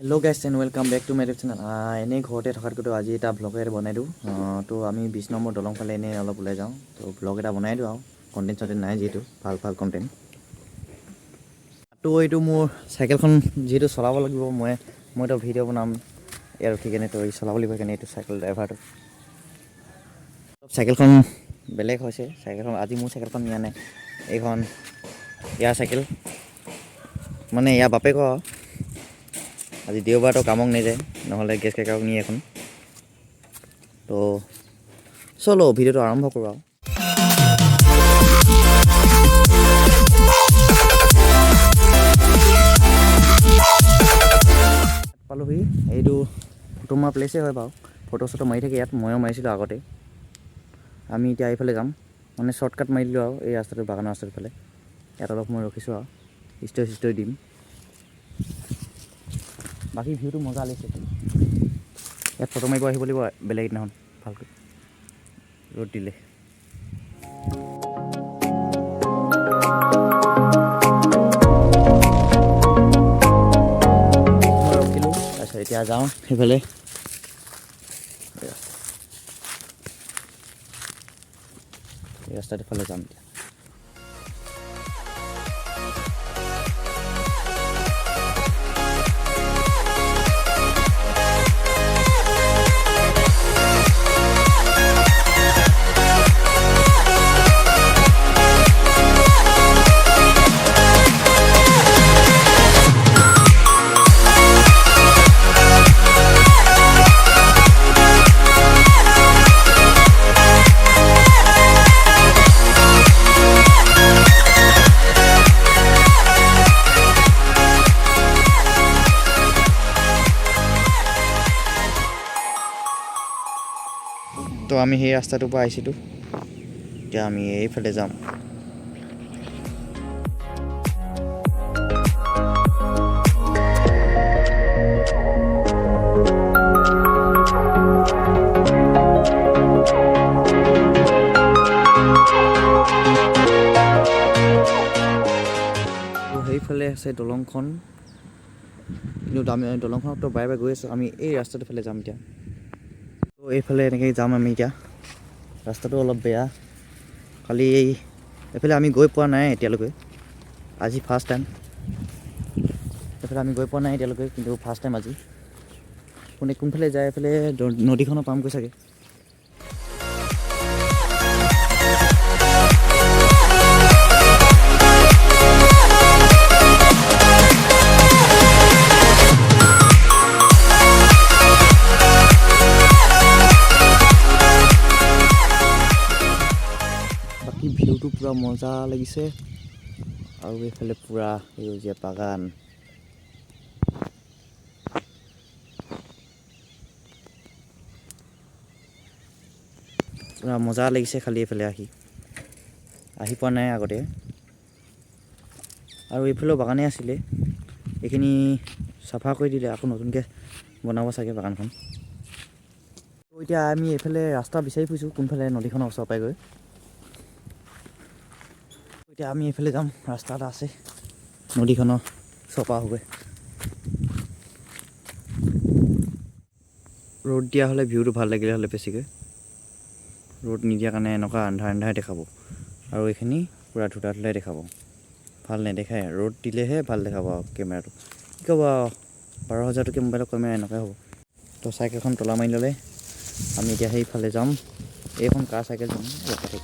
Hello' guys and welcome back to my YouTube channel. এনেই ঘৰতে থকাতকৈতো আজি এটা ব্লগ এটা বনাই দিওঁ। তো আমি 20 নম্বৰ দলং ফালে এনেই অলপ ওলাই যাওঁ। তো ব্লগ এটা বনাই দিওঁ আৰু কণ্টেণ্ট চণ্টেণ্ট নাই যিহেতু ভাল কণ্টেণ্ট। তো এইটো মোৰ চাইকেলখন যিহেতু চলাব লাগিব, মইতো ভিডিঅ' বনাম ইয়াত উঠি কেনে, তো চলাব লাগিব সেইকাৰণে এইটো চাইকেল ড্ৰাইভাৰটো। চাইকেলখন বেলেগ হৈছে, চাইকেলখন আজি মোৰ চাইকেলখন নিয়া নাই, এইখন ইয়াৰ চাইকেল, মানে ইয়াৰ বাপেকৰ। আজি দেওবাৰটো কামক নেযায়, নহ'লে গেছ কেকাৰক নিয়ে এখন। তো চলো ভিডিঅ'টো আৰম্ভ কৰোঁ আৰু। পালোহি, এইটো ফটো মৰা প্লেচেই হয় বাৰু, ফটো চটো মাৰি থাকে ইয়াত, ময়ো মাৰিছিলোঁ আগতে। আমি এতিয়া এইফালে যাম, মানে শ্বৰ্টকাট মাৰি দিলোঁ আৰু এই ৰাস্তাটো, বাগানৰ ৰাস্তাটোৰ ফালে। ইয়াত অলপ মই ৰখিছোঁ আৰু ষ্টৰি দিম। বাকী ভিউটো মজা লাগিছে, ইয়াত ফটো মাৰিব আহিব লাগিব বেলেগ দিনাখন ভালকৈ, ৰ'দ দিলে। মই ৰখিলোঁ, তাৰপিছত এতিয়া যাওঁ সেইফালে। এই ৰাস্তাটোৰ ফালে যাম এতিয়া। তো আমি সেই ৰাস্তাটোৰ পৰা আহিছিলোঁ, এতিয়া আমি এইফালে যাম। সেইফালে আছে দলংখন, কিন্তু আমি দলংখনতো বাৰে বাৰে গৈ আছোঁ, আমি এই ৰাস্তাটোৰ ফালে যাম এতিয়া। তো এইফালে এনেকৈ যাম আমি এতিয়া, ৰাস্তাটো অলপ বেয়া, খালি এইফালে আমি গৈ পোৱা নাই এতিয়ালৈকে, আজি ফাৰ্ষ্ট টাইম। এইফালে আমি গৈ পোৱা নাই এতিয়ালৈকে, কিন্তু ফাৰ্ষ্ট টাইম আজি। কোনফালে যায়, এইফালে নদীখনৰ পামগৈ চাগে। ভিউটো পূৰা মজা লাগিছে, আৰু এইফালে পূৰা সেউজীয়া বাগান। পূৰা মজা লাগিছে, খালি এইফালে আহি পোৱা নাই আগতে। আৰু এইফালেও বাগানেই আছিলে, এইখিনি চাফা কৰি দিলে, আকৌ নতুনকৈ বনাব চাগে বাগানখন। এতিয়া আমি এইফালে ৰাস্তা বিচাৰি ফুৰিছোঁ, কোনফালে নদীখনৰ ওচৰ পাইগৈ। এতিয়া আমি এইফালে যাম, ৰাস্তা এটা আছে নদীখনৰ চপা হ'বগৈ। ৰ'দ দিয়া হ'লে ভিউটো ভাল লাগিলে হ'লে বেছিকৈ, ৰ'দ নিদিয়াৰ কাৰণে এনেকুৱা আন্ধাৰ দেখাব, আৰু এইখিনি পূৰা ধুতাই দেখাব, ভাল নেদেখায়। ৰ'দ দিলেহে ভাল দেখাব আৰু কেমেৰাটো, কি ক'ব আৰু 12,000 টকীয়া মোবাইলৰ কেমেৰা এনেকুৱাই হ'ব। তো চাইকেলখন তলা মাৰি ল'লে আমি এতিয়া সেইফালে যাম, এইখন কাৰ চাইকেল যাম ৰখাটো।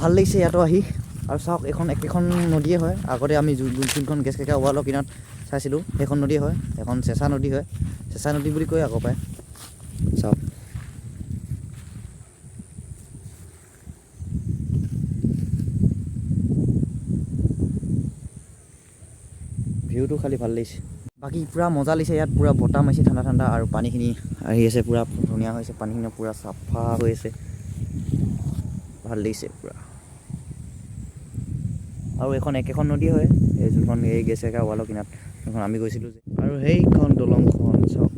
ভাল লাগিছে ইয়াতো আহি। আৰু চাওক, এইখন একেখন নদীয়ে হয়, আগতে আমি যোনখন গেছ কেকা ৱালৰ কিনাৰত চাইছিলোঁ সেইখন নদী হয়, এখন চেঁচা নদী হয়, চেঁচা নদী বুলি কয় আগৰ পৰাই। চাওক ভিউটো খালি ভাল লাগিছে। বাকী পূৰা মজা লাগিছে ইয়াত, পূৰা বতাহ মাৰিছে ঠাণ্ডা ঠাণ্ডা, আৰু পানীখিনি আহি আছে পূৰা ধুনীয়া হৈছে, পানীখিনি পূৰা চাফা হৈ আছে, ভাল লাগিছে পূৰা। আৰু এখন একেখন নদী হয়, এই যোনখন এই গেছেকা ৱালৰ কিনাৰত সেইখন আমি গৈছিলোঁ যে। আৰু সেইখন দলংখন চাওক,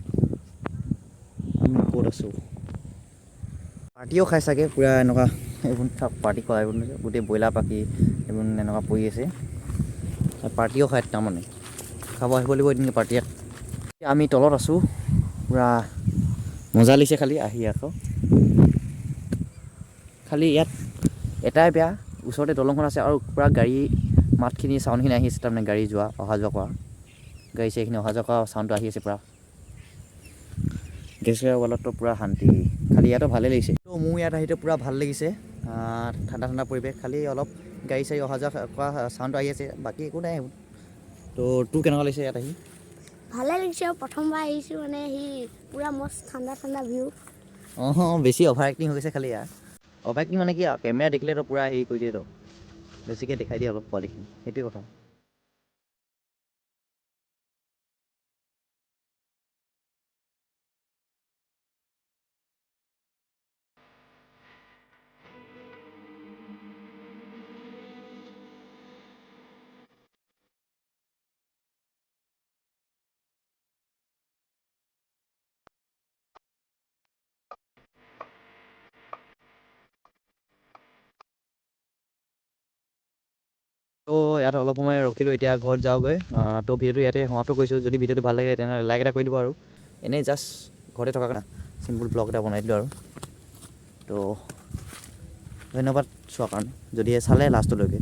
আমি ক'ত আছোঁ। পাৰ্টিও খাই চাগে পূৰা এনেকুৱা, এইবোৰ চাওক পাৰ্টি কৰা এইবোৰ গোটেই ব্ৰইলাৰ পাখি এইবোৰ এনেকুৱা পৰি আছে, পাৰ্টিও খায় তাৰমানে, খাব আহিব লাগিব এদিন পাৰ্টিয়াত। আমি তলত আছোঁ, পূৰা মজা লাগিছে খালি আহি আকৌ। খালি ইয়াত এটাই বেয়া, ওচৰতে দলংখন আছে আৰু পূৰা গাড়ী মাতখিনি চাউণ্ডখিনি আহি আছে, তাৰমানে গাড়ী যোৱা অহা যোৱা কৰা, গাড়ী চাড়ীখিনি অহা যোৱা কৰা চাউণ্ডটো আহি আছে পূৰা। গেছেকা ৱালততো পূৰা শান্তি, খালি ইয়াতো ভালেই লাগিছে। ত' মোৰ ইয়াত আহিতো পূৰা ভাল লাগিছে, ঠাণ্ডা ঠাণ্ডা পৰিৱেশ, খালি অলপ গাড়ী চাড়ী অহা যোৱা কৰা চাউণ্ডটো আহি আছে, বাকী একো নাই। তো তোৰ কেনেকুৱা লাগিছে ইয়াত আহি? ভালে লাগিছে, আৰু প্ৰথমবাৰ আহিছোঁ মানে পূৰা মস্ত ঠাণ্ডা ঠাণ্ডা ভিউ। অঁ বেছি অভাৰ এক্টিং হৈ গৈছে খালি ইয়াৰ, অভাৰ এক্টিং মানে কি আৰু কেমেৰা দেখিলেতো পূৰা হেৰি কৰি দিয়েতো, বেছিকৈ দেখাই দিয়ে অলপ পোৱালিখিনি, সেইটোৱে কথা। তো ইয়াত অলপ সময় ৰখিলোঁ, এতিয়া ঘৰত যাওঁগৈ। তো ভিডিঅ'টো ইয়াতে সমাপ্ত কৰিছোঁ। যদি ভিডিঅ'টো ভাল লাগে তেনেহ'লে লাইক এটা কৰি দিব, আৰু এনেই জাষ্ট ঘৰতে থকা কাৰণে চিম্পুল ব্লগ এটা বনাই দিলোঁ আৰু। তো ধন্যবাদ চোৱাৰ কাৰণে, যদিহে চালে লাষ্টলৈকে।